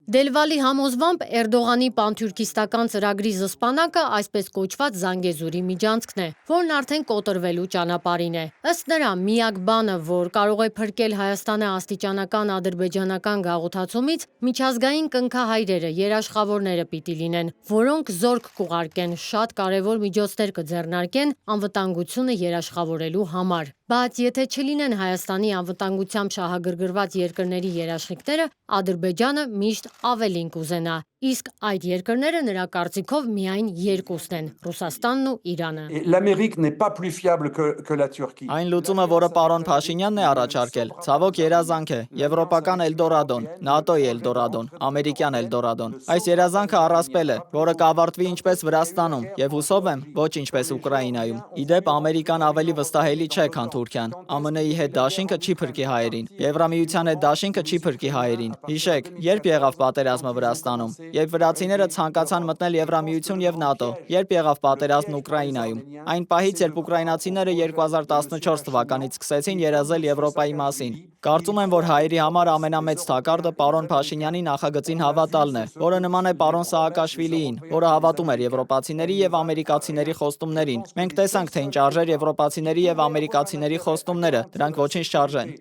Դելվալի համոզմամբ Էրդողանի պանթյուրքիստական ծրագրի զսպանակը այսպես կոչված Զանգեզուրի միջանցքն է, որն արդեն կոտրվելու ճանապարհին է։ Ըստ նրա, միակ բանը, որ կարող է փրկել Հայաստանը աստիճանական ադրբեջանական գաղութացումից, միջազգային կնքահայրերը, երաշխավորները պիտի լինեն, որոնք զորք կուղարկեն, շատ կարևոր միջոցներ կձեռնարկեն անվտանգությունը երաշխավորելու համար։ Բայց եթե չլինեն Հայաստանի անվտանգությամբ շահագրգռված երկրների երաշխիքները, Ադրբեջանը միշտ ավելին կուզենա, իսկ այդ երկրները նրա կարծիքով միայն երկուսն են՝ Ռուսաստանն ու Իրանը։ Այն լուծումը, որը պարոն Փաշինյանն է առաջարկել, ցավոք երազանք է, եվրոպական Էլդորադոն, ՆԱՏՕ-ի Էլդորադոն, ամերիկյան Էլդորադոն։ Այս երազանքը առասպել է, որը կավարտվի ինչպես Վրաստանում, եւ հուսով եմ, ոչ ինչպես Ուկրաինայում։ Իդեպ Ամերիկան ավելի վստահելի չէ, քան Թուրքիան։ ԱՄՆ-ի հետ դաշինքը չի փրկի հայերին, Եվրամիության հետ դաշինքը չի փրկի հայերին։ Հիշեք, երբ եղավ պատերազմը Վրաստանում, երբ վրացիները ցանկացան մտնել Եվրամիություն եւ ՆԱՏՕ, երբ եղավ պատերազմն Ուկրաինայում։ Այն պահից, երբ ուկրաինացիները 2014 թվականից սկսեցին երազել Եվրոպայի մասին։ Կարծում եմ, որ հայերի համար ամենամեծ թակարդը պարոն Փաշինյանի նախագծին հավատալն է, որը նման է պարոն Սաակաշվիլիին, որը հավատում էր եվրոպացիների եւ ամերիկացիների խոստումներին։ Մենք տեսանք, թե ինչ արժեր եվրոպացիների եւ ամերիկացիների խոստումները, դրանք ոչինչ չարժեն։